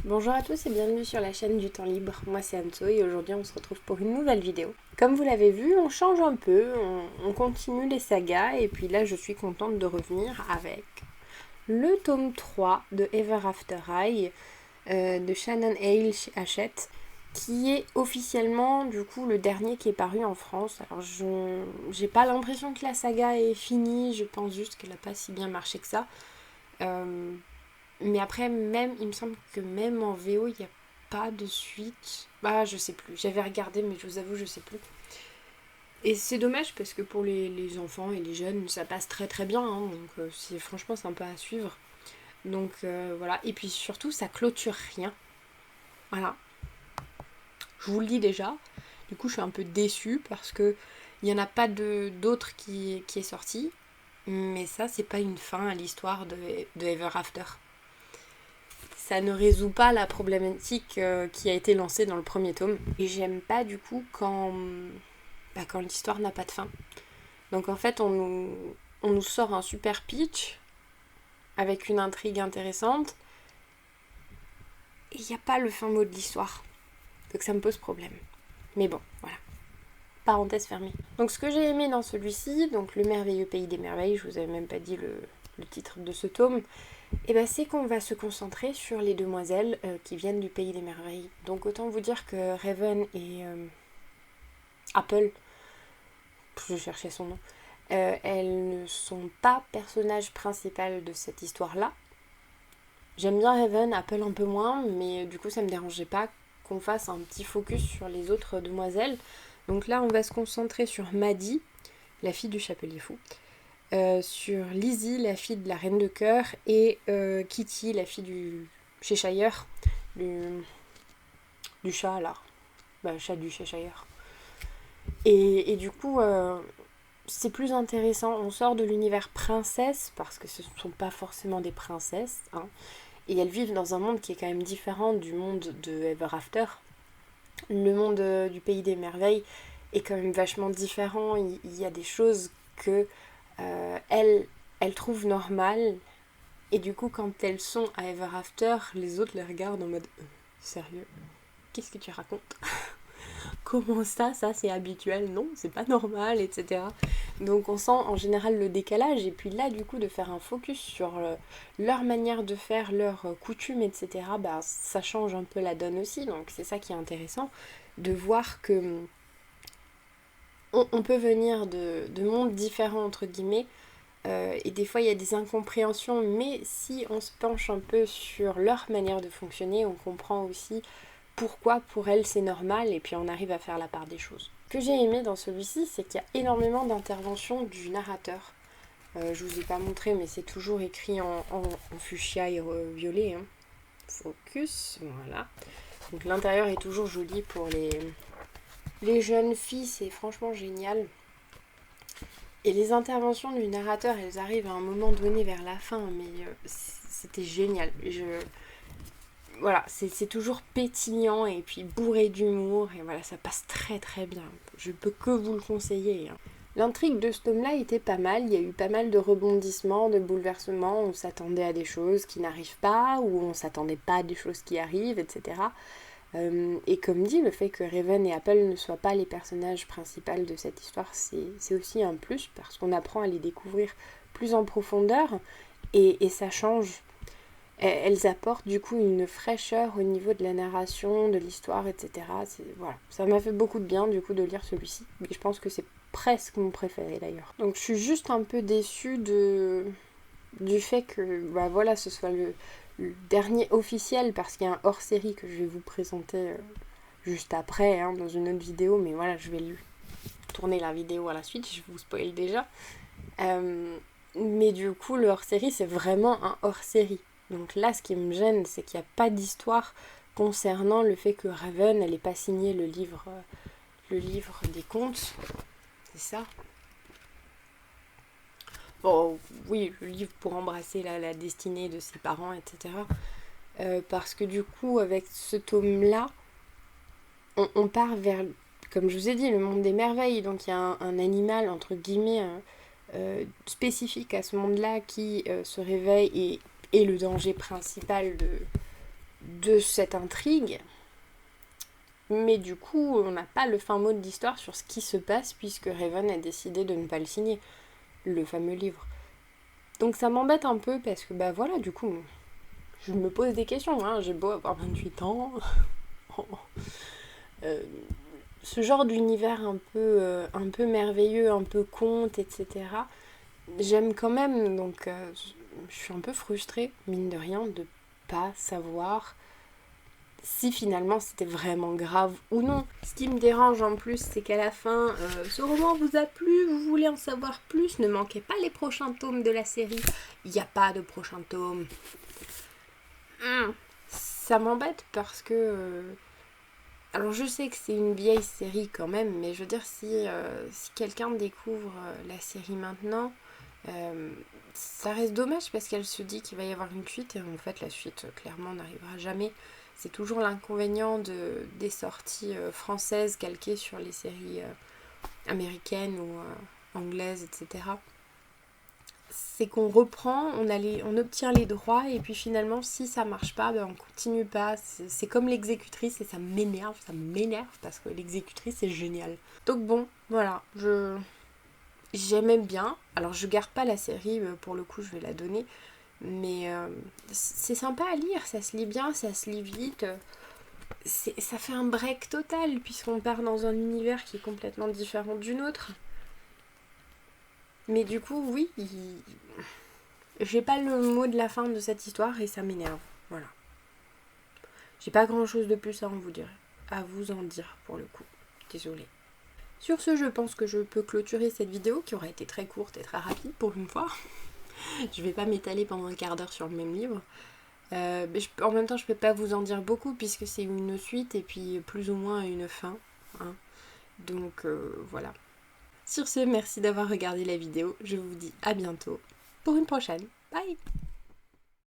Bonjour à tous et bienvenue sur la chaîne du temps libre. Moi c'est Anso et aujourd'hui on se retrouve pour une nouvelle vidéo. Comme vous l'avez vu, on change un peu, on continue les sagas et puis là je suis contente de revenir avec le tome 3 de Ever After High de Shannon Hale chez Hachette, qui est officiellement du coup le dernier qui est paru en France. Alors j'ai pas l'impression que la saga est finie, je pense juste qu'elle a pas si bien marché que ça. Mais après, même, il me semble que même en VO, il n'y a pas de suite. Bah, je sais plus. J'avais regardé, mais je vous avoue, je sais plus. Et c'est dommage parce que pour les enfants et les jeunes, ça passe très très bien. Hein, donc, c'est franchement sympa à suivre. Donc, voilà. Et puis surtout, ça clôture rien. Voilà. Je vous le dis déjà. Du coup, je suis un peu déçue parce que il n'y en a pas d'autre qui est sorti. Mais ça, c'est pas une fin à l'histoire de Ever After. Ça ne résout pas la problématique qui a été lancée dans le premier tome. Et j'aime pas du coup quand l'histoire n'a pas de fin. Donc en fait, on nous sort un super pitch avec une intrigue intéressante et il n'y a pas le fin mot de l'histoire. Donc ça me pose problème. Mais bon, voilà. Parenthèse fermée. Donc ce que j'ai aimé dans celui-ci, donc Le merveilleux pays des merveilles, je vous avais même pas dit le titre de ce tome, et ben c'est qu'on va se concentrer sur les demoiselles qui viennent du pays des merveilles. Donc autant vous dire que Raven et Apple, je cherchais son nom, elles ne sont pas personnages principaux de cette histoire-là. J'aime bien Raven, Apple un peu moins, mais du coup ça me dérangeait pas qu'on fasse un petit focus sur les autres demoiselles. Donc là on va se concentrer sur Maddie, la fille du chapelier fou, sur Lizzie, la fille de la reine de cœur, et Kitty, la fille du Cheshire, du chat alors, bah, chat du Cheshire. Et du coup, c'est plus intéressant. On sort de l'univers princesse, parce que ce ne sont pas forcément des princesses, hein, et elles vivent dans un monde qui est quand même différent du monde de Ever After. Le monde du pays des merveilles est quand même vachement différent. Il y a des choses que elles trouvent normales, et du coup, quand elles sont à Ever After, les autres les regardent en mode sérieux, qu'est-ce que tu racontes? Comment ça c'est habituel? Non, c'est pas normal, etc. Donc on sent en général le décalage, et puis là du coup de faire un focus sur leur manière de faire, leurs coutumes, etc. Bah ça change un peu la donne aussi, donc c'est ça qui est intéressant, de voir que on peut venir de mondes différents entre guillemets, et des fois il y a des incompréhensions, mais si on se penche un peu sur leur manière de fonctionner, on comprend aussi pourquoi pour elles c'est normal, et puis on arrive à faire la part des choses. Ce que j'ai aimé dans celui-ci, c'est qu'il y a énormément d'interventions du narrateur. Je vous ai pas montré, mais c'est toujours écrit en fuchsia et violet. Hein. Focus, voilà. Donc l'intérieur est toujours joli pour les jeunes filles, c'est franchement génial. Et les interventions du narrateur, elles arrivent à un moment donné vers la fin, mais c'était génial. Voilà, c'est toujours pétillant et puis bourré d'humour, et voilà, ça passe très très bien. Je peux que vous le conseiller. Hein. L'intrigue de ce tome-là était pas mal, il y a eu pas mal de rebondissements, de bouleversements, on s'attendait à des choses qui n'arrivent pas, ou on s'attendait pas à des choses qui arrivent, etc. Et comme dit, le fait que Raven et Apple ne soient pas les personnages principaux de cette histoire, c'est aussi un plus, parce qu'on apprend à les découvrir plus en profondeur, et ça change. Elles apportent du coup une fraîcheur au niveau de la narration, de l'histoire, etc. Voilà. Ça m'a fait beaucoup de bien du coup de lire celui-ci. Et je pense que c'est presque mon préféré d'ailleurs. Donc je suis juste un peu déçue du fait que bah, voilà, ce soit le dernier officiel, parce qu'il y a un hors-série que je vais vous présenter juste après hein, dans une autre vidéo. Mais voilà, je vais tourner la vidéo à la suite, je vous spoil déjà. Mais du coup, le hors-série, c'est vraiment un hors-série. Donc là, ce qui me gêne, c'est qu'il n'y a pas d'histoire concernant le fait que Raven, elle n'ait pas signé le livre des contes. C'est ça? Bon, oui, le livre pour embrasser la destinée de ses parents, etc. Parce que du coup, avec ce tome-là, on part vers, comme je vous ai dit, le monde des merveilles. Donc il y a un animal, entre guillemets, spécifique à ce monde-là qui se réveille et est le danger principal de cette intrigue. Mais du coup, on n'a pas le fin mot de l'histoire sur ce qui se passe puisque Raven a décidé de ne pas le signer, le fameux livre. Donc ça m'embête un peu parce que bah voilà, du coup, je me pose des questions, hein. J'ai beau avoir 28 ans. Ce genre d'univers un peu merveilleux, un peu conte, etc. J'aime quand même, donc je suis un peu frustrée, mine de rien, de pas savoir si finalement c'était vraiment grave ou non. Ce qui me dérange en plus, c'est qu'à la fin, ce roman vous a plu, vous voulez en savoir plus, ne manquez pas les prochains tomes de la série. Il n'y a pas de prochain tome. Ça m'embête parce que... alors je sais que c'est une vieille série quand même, mais je veux dire, si quelqu'un découvre la série maintenant, ça reste dommage parce qu'elle se dit qu'il va y avoir une suite et en fait la suite clairement n'arrivera jamais. C'est toujours l'inconvénient des sorties françaises calquées sur les séries américaines ou anglaises, etc. C'est qu'on reprend, on obtient les droits et puis finalement si ça marche pas, ben on continue pas. C'est comme l'exécutrice et ça m'énerve parce que l'exécutrice est géniale. Donc bon, voilà, j'aimais bien. Alors je garde pas la série, pour le coup je vais la donner. Mais c'est sympa à lire, ça se lit bien, ça se lit vite. Ça fait un break total puisqu'on part dans un univers qui est complètement différent du nôtre. Mais du coup, oui, j'ai pas le mot de la fin de cette histoire et ça m'énerve. Voilà. J'ai pas grand chose de plus à vous en dire pour le coup. Désolée. Sur ce, je pense que je peux clôturer cette vidéo qui aura été très courte et très rapide pour une fois. Je vais pas m'étaler pendant un quart d'heure sur le même livre. Mais en même temps, je peux pas vous en dire beaucoup puisque c'est une suite et puis plus ou moins une fin. Hein. Donc voilà. Sur ce, merci d'avoir regardé la vidéo. Je vous dis à bientôt pour une prochaine. Bye!